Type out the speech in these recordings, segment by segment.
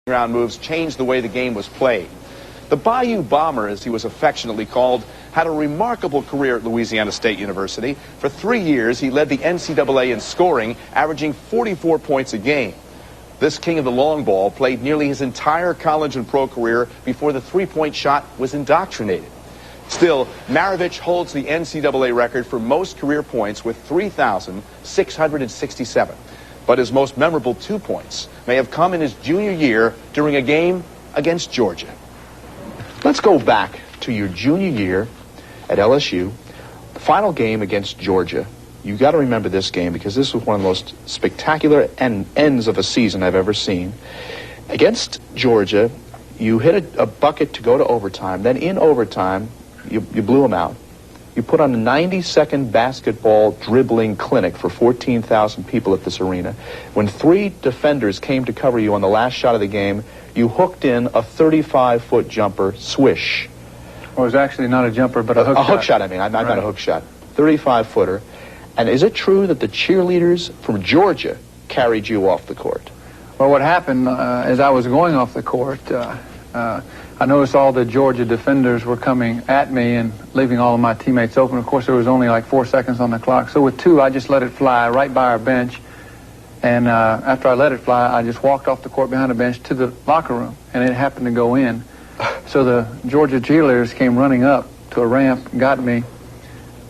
Ground moves changed the way the game was played. The Bayou Bomber, as he was affectionately called, had a remarkable career at Louisiana State University. For 3 years, he led the NCAA in scoring, averaging 44 points a game. This king of the long ball played nearly his entire college and pro career before the three-point shot was indoctrinated. Still, Maravich holds the NCAA record for most career points with 3,667. But his most memorable 2 points may have come in his junior year during a game against Georgia. Let's go back to your junior year at LSU, the final game against Georgia. You got to remember this game because this was one of the most spectacular ends of a season I've ever seen. Against Georgia, you hit a bucket to go to overtime. Then in overtime, you blew them out. You put on a 90-second basketball dribbling clinic for 14,000 people at this arena. When 3 defenders came to cover you on the last shot of the game, you hooked in a 35-foot jumper, swish. Well, it was actually not a jumper, but a hook shot. A hook shot, I mean. I'm not a hook shot. 35-footer. And is it true that the cheerleaders from Georgia carried you off the court? Well, what happened as I was going off the court, I noticed all the Georgia defenders were coming at me and leaving all of my teammates open. Of course, there was only like 4 seconds on the clock. So with 2, I just let it fly right by our bench. And after I let it fly, I just walked off the court behind the bench to the locker room, and it happened to go in. So the Georgia cheerleaders came running up to a ramp, got me,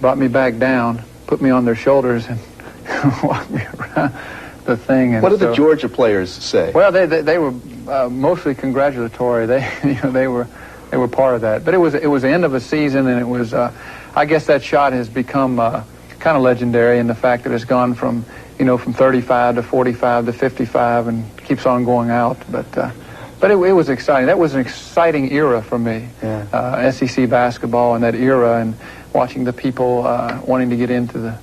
brought me back down, put me on their shoulders, and walked me around the thing. And what did the Georgia players say? Well, they were mostly congratulatory. They were part of that. But it was the end of a season, and it was I guess that shot has become kind of legendary in the fact that it's gone from from 35 to 45 to 55 and keeps on going out. But it was exciting. That was an exciting era for me. Yeah. SEC basketball and that era, and watching the people wanting to get into the.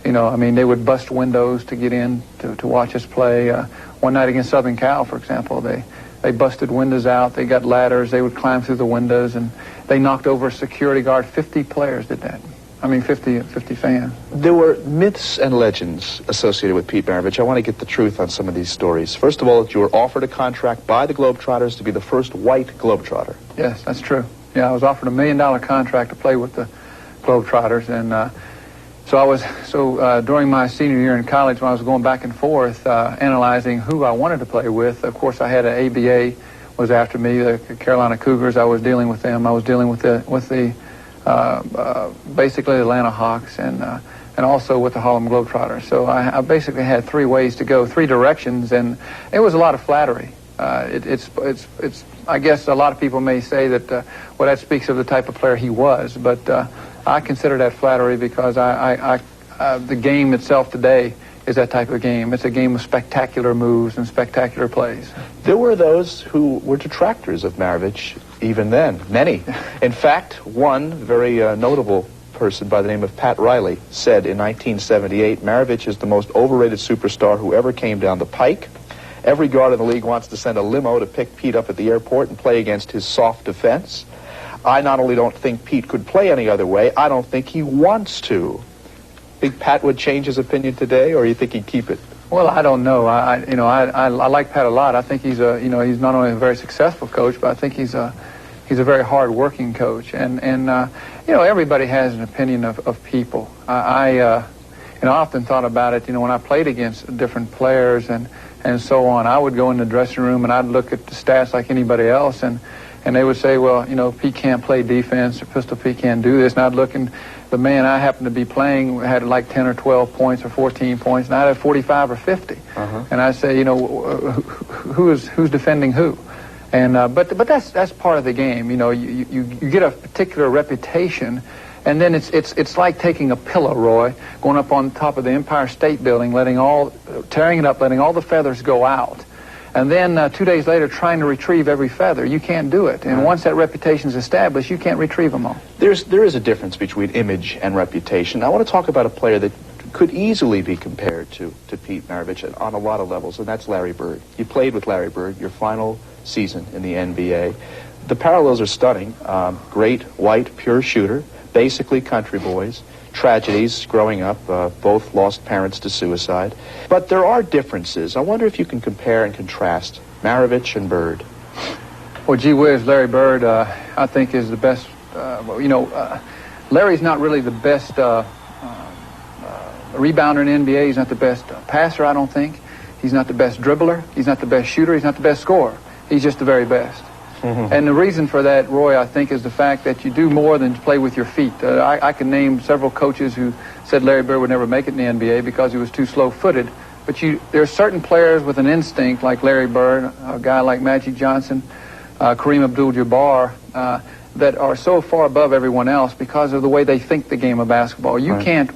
I mean, they would bust windows to get in to watch us play. One night against Southern Cal, for example, they busted windows out. They got ladders. They would climb through the windows, and they knocked over a security guard. 50 players did that. I mean, 50 fans. There were myths and legends associated with Pete Maravich. I want to get the truth on some of these stories. First of all, you were offered a contract by the Globetrotters to be the first white Globetrotter. Yes, that's true. Yeah, I was offered a $1 million contract to play with the Globetrotters, and during my senior year in college, when I was going back and forth analyzing who I wanted to play with, of course, I had an ABA was after me, the Carolina Cougars. I was dealing with them. I was dealing with basically the Atlanta Hawks and also with the Harlem Globetrotters. So I basically had 3 ways to go, 3 directions, and it was a lot of flattery. It's I guess a lot of people may say that that speaks of the type of player he was, but I consider that flattery because the game itself today is that type of game. It's a game of spectacular moves and spectacular plays. There were those who were detractors of Maravich even then, many. In fact, one very notable person by the name of Pat Riley said in 1978, Maravich is the most overrated superstar who ever came down the pike. Every guard in the league wants to send a limo to pick Pete up at the airport and play against his soft defense. I not only don't think Pete could play any other way, I don't think he wants to. Think Pat would change his opinion today, or you think he'd keep it? Well, I don't know. I like Pat a lot. I think he's he's not only a very successful coach, but I think he's a very hard-working coach. And everybody has an opinion of people. I often thought about it. When I played against different players and so on, I would go in the dressing room and I'd look at the stats like anybody else, and they would say, well, Pete can't play defense, or Pistol Pete can't do this. And I'd look, and the man I happened to be playing had like 10 or 12 points or 14 points, and I'd have 45 or 50. And I'd say, who's defending who? And but that's part of the game. You get a particular reputation, and then it's like taking a pillow, Roy, going up on top of the Empire State Building, tearing it up, letting all the feathers go out. And then 2 days later, trying to retrieve every feather. You can't do it. And once that reputation is established, you can't retrieve them all. There is a difference between image and reputation. I want to talk about a player that could easily be compared to Pete Maravich on a lot of levels, and that's Larry Bird. You played with Larry Bird your final season in the NBA. The parallels are stunning. Great, white, pure shooter, basically country boys. tragedies growing up. Both lost parents to suicide. But there are differences. I wonder if you can compare and contrast Maravich and Bird. Well, gee whiz, Larry Bird, I think is the best. Larry's not really the best rebounder in the NBA. He's not the best passer, I don't think. He's not the best dribbler. He's not the best shooter. He's not the best scorer. He's just the very best. Mm-hmm. And the reason for that, Roy, I think, is the fact that you do more than play with your feet. I can name several coaches who said Larry Bird would never make it in the NBA because he was too slow-footed. But there are certain players with an instinct, like Larry Bird, a guy like Magic Johnson, Kareem Abdul-Jabbar, that are so far above everyone else because of the way they think the game of basketball. You can't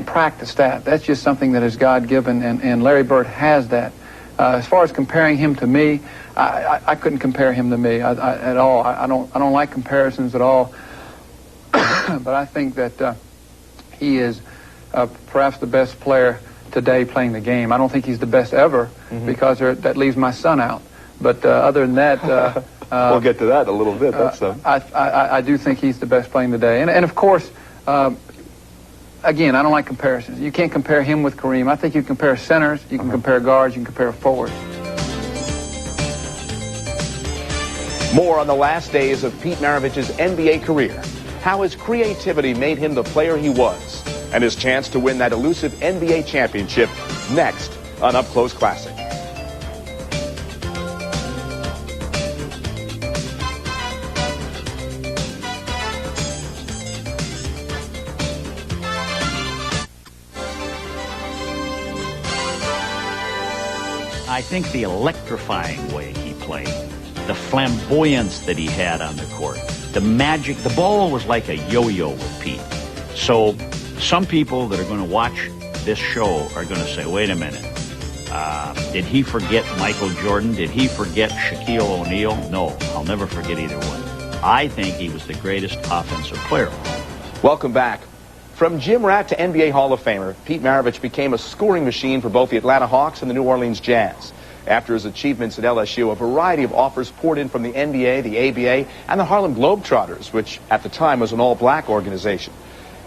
practice that. That's just something that is God-given, and Larry Bird has that. As far as comparing him to me, I couldn't compare him to me at all. I don't like comparisons at all. But I think that he is perhaps the best player today playing the game. I don't think he's the best ever because that leaves my son out. But other than that, we'll get to that in a little bit. I do think he's the best playing today. And of course, again, I don't like comparisons. You can't compare him with Kareem. I think you can compare centers, you can compare guards, you can compare forwards. More on the last days of Pete Maravich's NBA career. How his creativity made him the player he was, and his chance to win that elusive NBA championship next on Up Close Classic. I think the electrifying way he played, the flamboyance that he had on the court, the magic, the ball was like a yo-yo with Pete. So some people that are going to watch this show are going to say, wait a minute, did he forget Michael Jordan? Did he forget Shaquille O'Neal? No, I'll never forget either one. I think he was the greatest offensive player. Welcome back. From gym rat to NBA Hall of Famer, Pete Maravich became a scoring machine for both the Atlanta Hawks and the New Orleans Jazz. After his achievements at LSU, a variety of offers poured in from the NBA, the ABA, and the Harlem Globetrotters, which at the time was an all-black organization.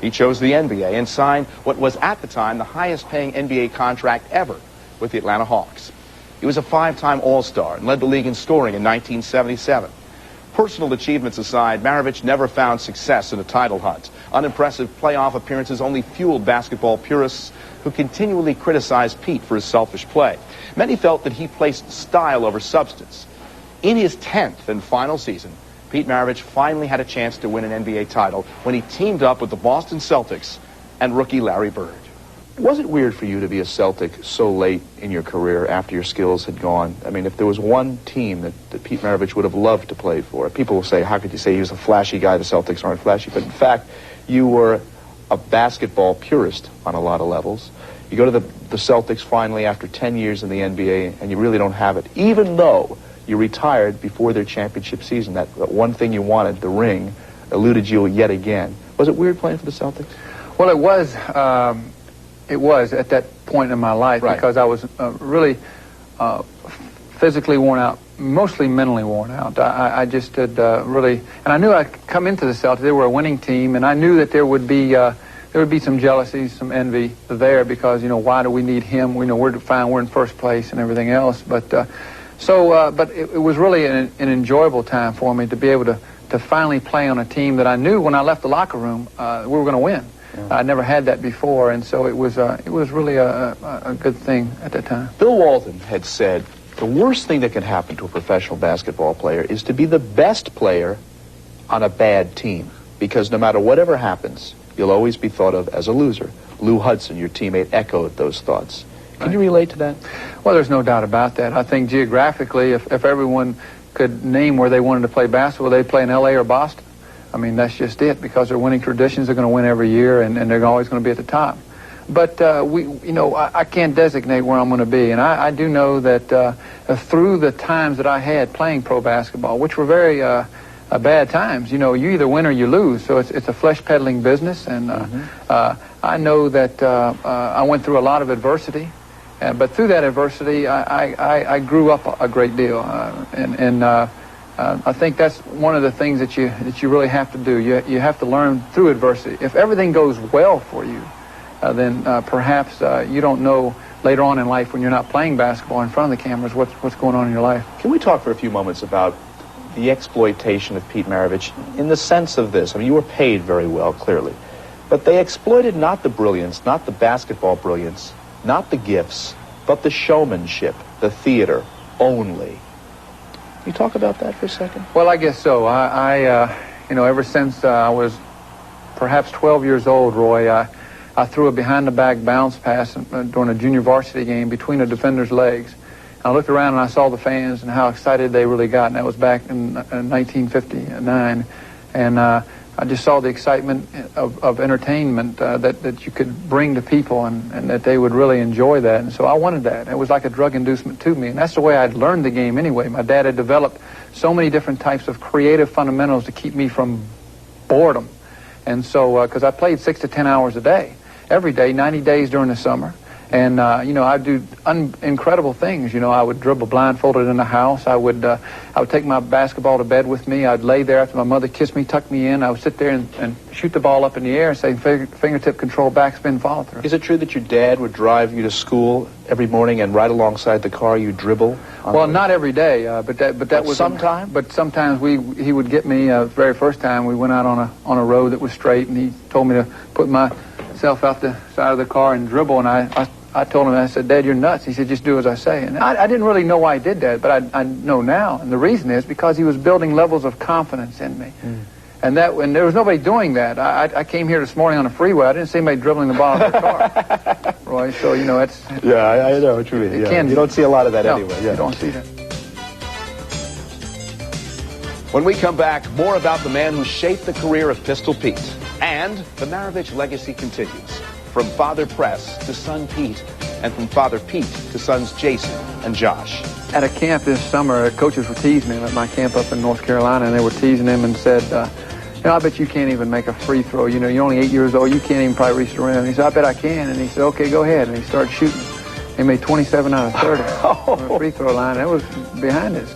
He chose the NBA and signed what was at the time the highest-paying NBA contract ever with the Atlanta Hawks. He was a five-time All-Star and led the league in scoring in 1977. Personal achievements aside, Maravich never found success in a title hunt. Unimpressive playoff appearances only fueled basketball purists who continually criticized Pete for his selfish play. Many felt that he placed style over substance. In his 10th and final season, Pete Maravich finally had a chance to win an NBA title when he teamed up with the Boston Celtics and rookie Larry Bird. Was it weird for you to be a Celtic so late in your career after your skills had gone? I mean, if there was one team that Pete Maravich would have loved to play for, people will say, how could you say he was a flashy guy? The Celtics aren't flashy. But in fact, you were a basketball purist on a lot of levels. You go to the Celtics finally after 10 years in the NBA, and you really don't have it, even though you retired before their championship season. That one thing you wanted, the ring, eluded you yet again. Was it weird playing for the Celtics? Well, it was. It was at that point in my life because I was really physically worn out, mostly mentally worn out. I just had really, and I knew I'd come into the Celtics. They were a winning team, and I knew that there would be some jealousy, some envy there because why do we need him? We know we're fine, we're in first place, and everything else. But but it was really an enjoyable time for me to be able to finally play on a team that I knew when I left the locker room we were going to win. I never had that before, and so it was really a good thing at that time. Bill Walton had said, the worst thing that can happen to a professional basketball player is to be the best player on a bad team, because no matter whatever happens, you'll always be thought of as a loser. Lou Hudson, your teammate, echoed those thoughts. Can you relate to that? Well, there's no doubt about that. I think geographically, if everyone could name where they wanted to play basketball, they'd play in L.A. or Boston. I mean, that's just it, because they're winning traditions. They're going to win every year, and they're always going to be at the top. But I can't designate where I'm going to be, and I do know that through the times that I had playing pro basketball, which were very bad times, you either win or you lose. So it's a flesh peddling business, and I know that I went through a lot of adversity, but through that adversity, I grew up a great deal, and I think that's one of the things that you really have to do. You have to learn through adversity. If everything goes well for you, then perhaps you don't know later on in life when you're not playing basketball in front of the cameras what's going on in your life. Can we talk for a few moments about the exploitation of Pete Maravich in the sense of this? I mean, you were paid very well, clearly, but they exploited not the brilliance, not the basketball brilliance, not the gifts, but the showmanship, the theater only. Can you talk about that for a second? Well, I guess so. Ever since I was perhaps 12 years old, Roy, I threw a behind-the-back bounce pass during a junior varsity game between a defender's legs. And I looked around and I saw the fans and how excited they really got, and that was back in 1959. And I just saw the excitement of entertainment that you could bring to people, and that they would really enjoy that. And so I wanted that. It was like a drug inducement to me, and that's the way I'd learned the game anyway. My dad had developed so many different types of creative fundamentals to keep me from boredom. And so, because I played 6 to 10 hours a day, every day, 90 days during the summer. And, I'd do incredible things. I would dribble blindfolded in the house. I would take my basketball to bed with me. I'd lay there after my mother kissed me, tuck me in. I would sit there and shoot the ball up in the air and say fingertip control, backspin, follow through. Is it true that your dad would drive you to school every morning and right alongside the car you dribble? Well, not every day, but that was sometime. But sometimes he would get me. The very first time we went out on a road that was straight, and he told me to put myself out the side of the car and dribble, and I told him, I said, Dad, you're nuts. He said, just do as I say. And I didn't really know why he did that, but I know now. And the reason is because he was building levels of confidence in me. And there was nobody doing that. I came here this morning on a freeway. I didn't see anybody dribbling the ball out of the car. Roy, so, it's... Yeah, I know what you mean. You don't see a lot of that anyway. Yeah. You don't see that. When we come back, more about the man who shaped the career of Pistol Pete. And the Maravich legacy continues. From Father Press to son Pete, and from Father Pete to sons Jason and Josh. At a camp this summer, coaches were teasing him at my camp up in North Carolina, and they were teasing him and said, I bet you can't even make a free throw. You're only 8 years old. You can't even probably reach the rim. And he said, I bet I can. And he said, okay, go ahead. And he started shooting. He made 27 out of 30 on the free throw line. That was behind us.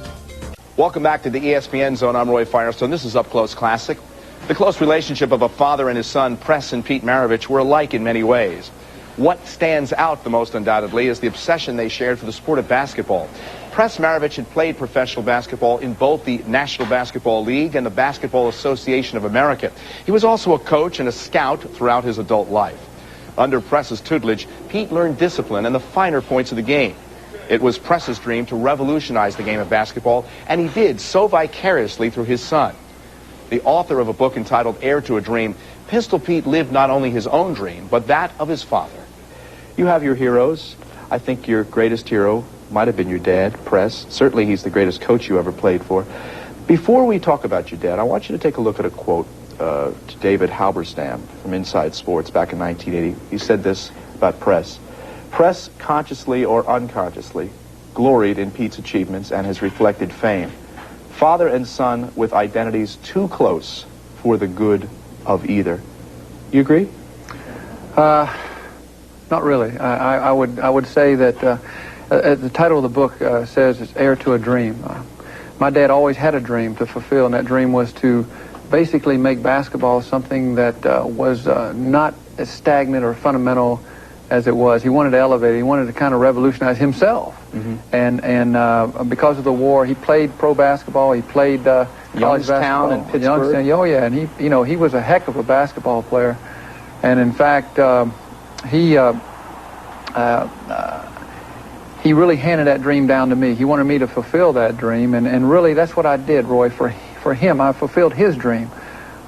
Welcome back to the ESPN Zone. I'm Roy Firestone. This is Up Close Classic. The close relationship of a father and his son, Press and Pete Maravich, were alike in many ways. What stands out the most undoubtedly is the obsession they shared for the sport of basketball. Press Maravich had played professional basketball in both the National Basketball League and the Basketball Association of America. He was also a coach and a scout throughout his adult life. Under Press's tutelage, Pete learned discipline and the finer points of the game. It was Press's dream to revolutionize the game of basketball, and he did so vicariously through his son. The author of a book entitled Heir to a Dream, Pistol Pete lived not only his own dream, but that of his father. You have your heroes. I think your greatest hero might have been your dad, Press. Certainly he's the greatest coach you ever played for. Before we talk about your dad, I want you to take a look at a quote to David Halberstam from Inside Sports back in 1980. He said this about Press. Press, consciously or unconsciously, gloried in Pete's achievements and his reflected fame. Father and son with identities too close for the good of either. You agree? Not really. I would say that the title of the book says it's Heir to a Dream. My dad always had a dream to fulfill, and that dream was to basically make basketball something that was not as stagnant or fundamental as it was. He wanted to elevate it. He wanted to kind of revolutionize himself. And because of the war, he played pro basketball. He played college basketball and Pittsburgh. Oh yeah, and he was a heck of a basketball player. And in fact, he really handed that dream down to me. He wanted me to fulfill that dream, and really that's what I did, Roy. For him, I fulfilled his dream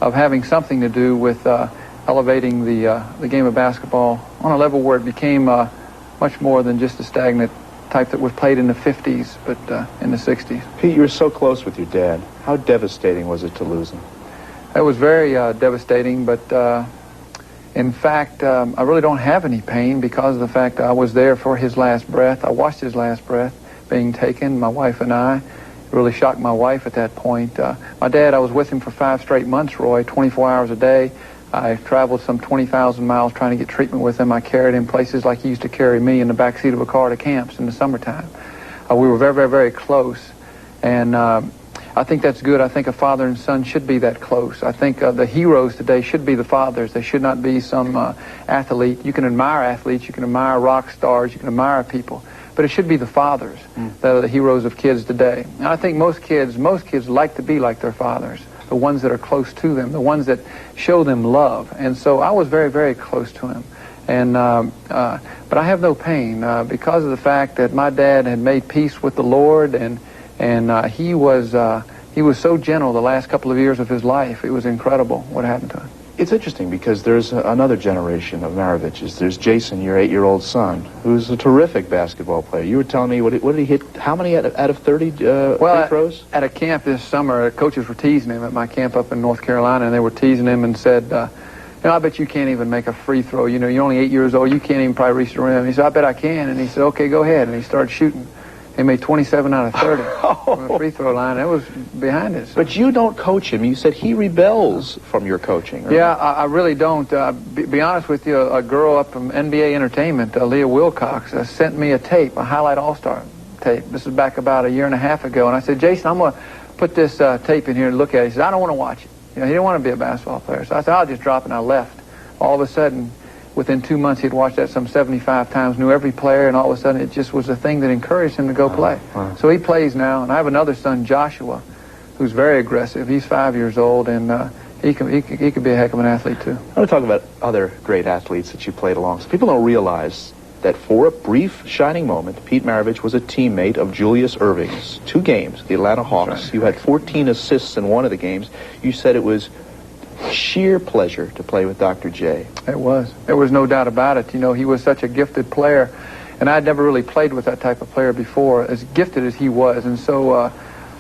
of having something to do with elevating the game of basketball on a level where it became much more than just a stagnant type that was played in the 50s, but in the 60s. Pete, you were so close with your dad. How devastating was it to lose him? It was very devastating, but in fact, I really don't have any pain because of the fact that I was there for his last breath. I watched his last breath being taken, my wife and I. It really shocked my wife at that point. My dad, I was with him for 5 straight months, Roy, 24 hours a day. I traveled some 20,000 miles trying to get treatment with him. I carried him places like he used to carry me in the back seat of a car to camps in the summertime. We were very, very, very close. And I I think that's good. I think a father and son should be that close. I think the heroes today should be the fathers. They should not be some athlete. You can admire athletes, you can admire rock stars, you can admire people, but it should be the fathers that are the heroes of kids today. And I think most kids like to be like their fathers, the ones that are close to them, the ones that show them love. And so I was very, very close to him. And but I have no pain because of the fact that my dad had made peace with the Lord, and he was so gentle the last couple of years of his life. It was incredible what happened to him. It's interesting because there's another generation of Maraviches. There's Jason, your 8-year-old son, who's a terrific basketball player. You were telling me, what did he hit, how many out of 30 free throws? At a camp this summer, coaches were teasing him at my camp up in North Carolina, and they were teasing him and said, I bet you can't even make a free throw. You know, you're only 8 years old. You can't even probably reach the rim. He said, I bet I can. And he said, okay, go ahead. And he started shooting. He made 27 out of 30 from the free throw line. It was behind us. But you don't coach him. You said he rebels from your coaching. Right? Yeah, I really don't. Be honest with you, a girl up from NBA Entertainment, Leah Wilcox, sent me a tape, a Highlight All-Star tape. This is back about a year and a half ago. And I said, Jason, I'm going to put this tape in here and look at it. He said, I don't want to watch it. You know, he didn't want to be a basketball player. So I said, I'll just drop it, and I left. All of a sudden, within 2 months, he'd watched that some 75 times, knew every player, and all of a sudden it just was a thing that encouraged him to go play. Wow. So he plays now, and I have another son, Joshua, who's very aggressive. He's 5 years old, and he could be a heck of an athlete, too. I want to talk about other great athletes that you played along. So people don't realize that for a brief shining moment, Pete Maravich was a teammate of Julius Erving's 2 games, the Atlanta Hawks. Right. You had 14 assists in one of the games. You said it was sheer pleasure to play with Dr. J. It was. There was no doubt about it. You know, he was such a gifted player, and I'd never really played with that type of player before, as gifted as he was. And so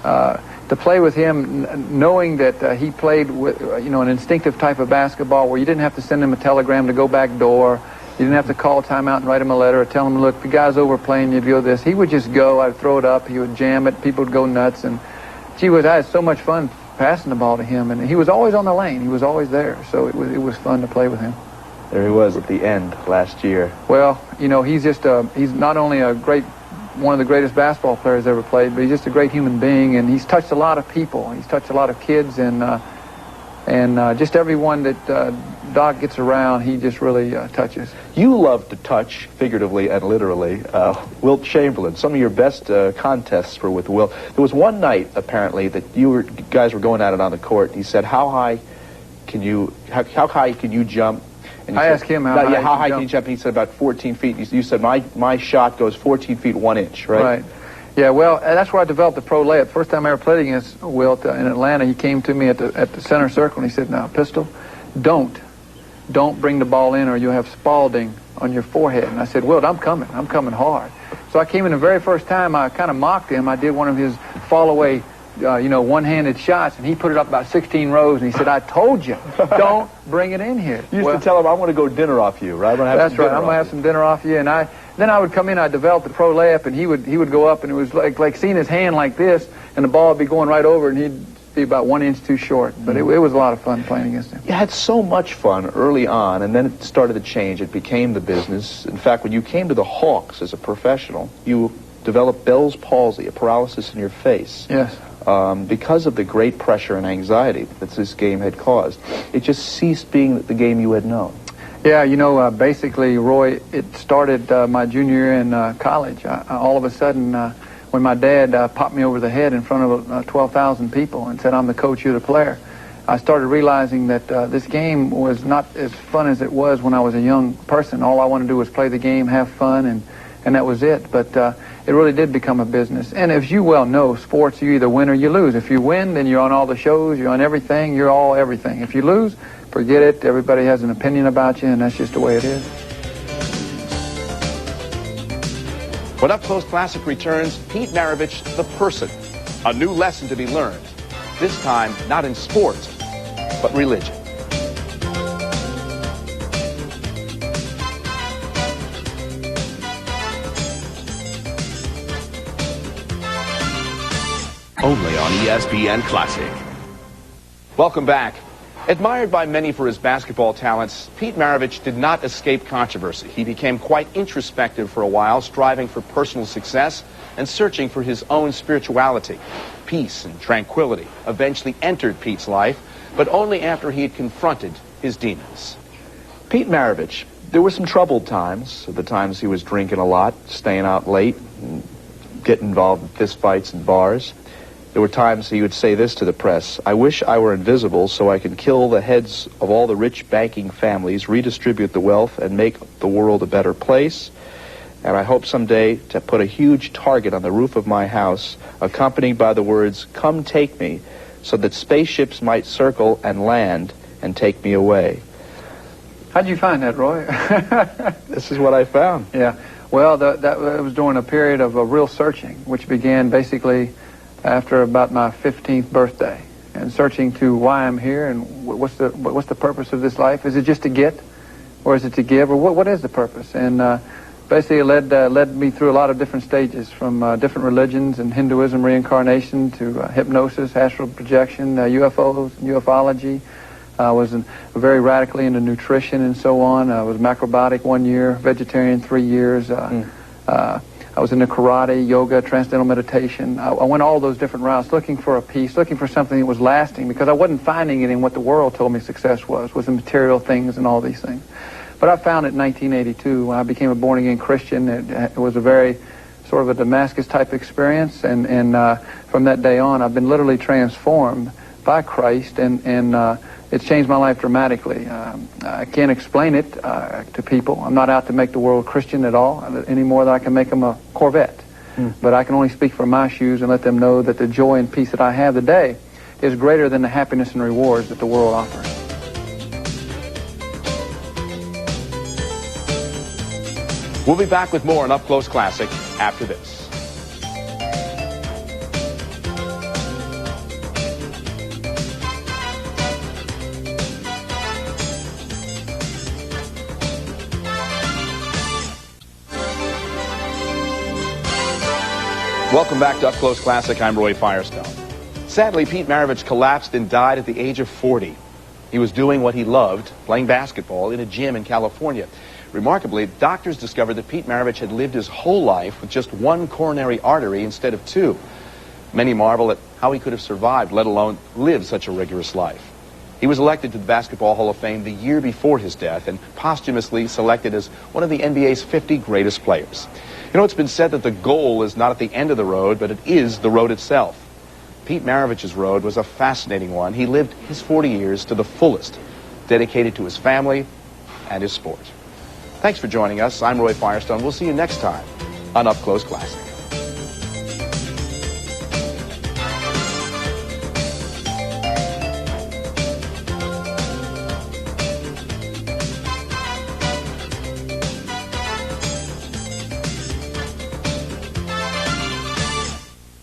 to play with him, knowing that he played with, an instinctive type of basketball where you didn't have to send him a telegram to go back door, you didn't have to call timeout and write him a letter or tell him, look, the guy's overplaying, you'd go this. He would just go, I'd throw it up, he would jam it, people would go nuts, and I had so much fun passing the ball to him, and he was always on the lane. He was always there, so it was fun to play with him. There he was at the end last year. Well, he's just he's not only one of the greatest basketball players ever played, but he's just a great human being, and he's touched a lot of people. He's touched a lot of kids, and just everyone that Doc gets around, he just really touches. You love to touch, figuratively and literally, Wilt Chamberlain. Some of your best contests were with Wilt. There was one night, apparently, that you guys were going at it on the court. He said, how high can you jump? And I asked him how high can you jump? And he said about 14 feet. You said, my shot goes 14 feet 1 inch, right? Right. Yeah, well, that's where I developed the pro layup. First time I ever played against Wilt in Atlanta, he came to me at the center circle, and he said, now, Pistol, don't bring the ball in or you'll have Spalding on your forehead. And I said, Wilt, I'm coming hard. So I came in the very first time, I kind of mocked him. I did one of his fall-away, one-handed shots, and he put it up about 16 rows, and he said, I told you, don't bring it in here. You used to tell him, I'm going to go dinner off you, right? That's right, I'm going to have some dinner off you. And then I would come in, I'd develop the pro layup, and he would go up, and it was like seeing his hand like this, and the ball would be going right over, and he'd be about 1 inch too short. But it was a lot of fun playing against him. You had so much fun early on, and then it started to change. It became the business. In fact, when you came to the Hawks as a professional, you developed Bell's palsy, a paralysis in your face. Yes. Because of the great pressure and anxiety that this game had caused. It just ceased being the game you had known. Yeah, basically, Roy, it started my junior year in college. All of a sudden, when my dad popped me over the head in front of 12,000 people and said, I'm the coach, you're the player, I started realizing that this game was not as fun as it was when I was a young person. All I wanted to do was play the game, have fun, and that was it. But it really did become a business. And as you well know, sports, you either win or you lose. If you win, then you're on all the shows, you're on everything, you're all everything. If you lose, forget it. Everybody has an opinion about you, and that's just the way it is. When Up Close Classic returns, Pete Maravich, the person. A new lesson to be learned. This time, not in sports, but religion. Only on ESPN Classic. Welcome back. Admired by many for his basketball talents, Pete Maravich did not escape controversy. He became quite introspective for a while, striving for personal success. and searching for his own spirituality. Peace and tranquility eventually entered Pete's life, but only after he had confronted his demons. Pete Maravich, there were some troubled times. The times he was drinking a lot, staying out late, and getting involved in fistfights in bars. There were times he would say this to the press: "I wish I were invisible so I could kill the heads of all the rich banking families, redistribute the wealth, and make the world a better place. And I hope someday to put a huge target on the roof of my house, accompanied by the words, 'Come take me,' so that spaceships might circle and land and take me away." How'd you find that, Roy? This is what I found. Yeah. Well, that was during a period of real searching, which began basically after about my 15th birthday, and searching to why I'm here and what's the purpose of this life. Is it just to get, or is it to give, or what is the purpose? And basically it led me through a lot of different stages, from different religions and Hinduism, reincarnation, to hypnosis, astral projection, UFOs, ufology. I was very radically into nutrition and so on. I was macrobiotic 1 year, vegetarian 3 years. I was into karate, yoga, transcendental meditation. I went all those different routes, looking for a peace, looking for something that was lasting, because I wasn't finding it in what the world told me success was the material things and all these things. But I found it in 1982 when I became a born-again Christian. It was a very sort of a Damascus-type experience, and from that day on, I've been literally transformed by Christ, and it's changed my life dramatically. I can't explain it to people. I'm not out to make the world Christian at all, any more than I can make them a Corvette. But I can only speak from my shoes and let them know that the joy and peace that I have today is greater than the happiness and rewards that the world offers. We'll be back with more on Up Close Classic after this. Welcome back to Up Close Classic. I'm Roy Firestone. Sadly, Pete Maravich collapsed and died at the age of 40. He was doing what he loved, playing basketball in a gym in California. Remarkably, doctors discovered that Pete Maravich had lived his whole life with just one coronary artery instead of two. Many marvel at how he could have survived, let alone lived such a rigorous life. He was elected to the Basketball Hall of Fame the year before his death and posthumously selected as one of the NBA's 50 greatest players. You know, it's been said that the goal is not at the end of the road, but it is the road itself. Pete Maravich's road was a fascinating one. He lived his 40 years to the fullest, dedicated to his family and his sport. Thanks for joining us. I'm Roy Firestone. We'll see you next time on Up Close Classic.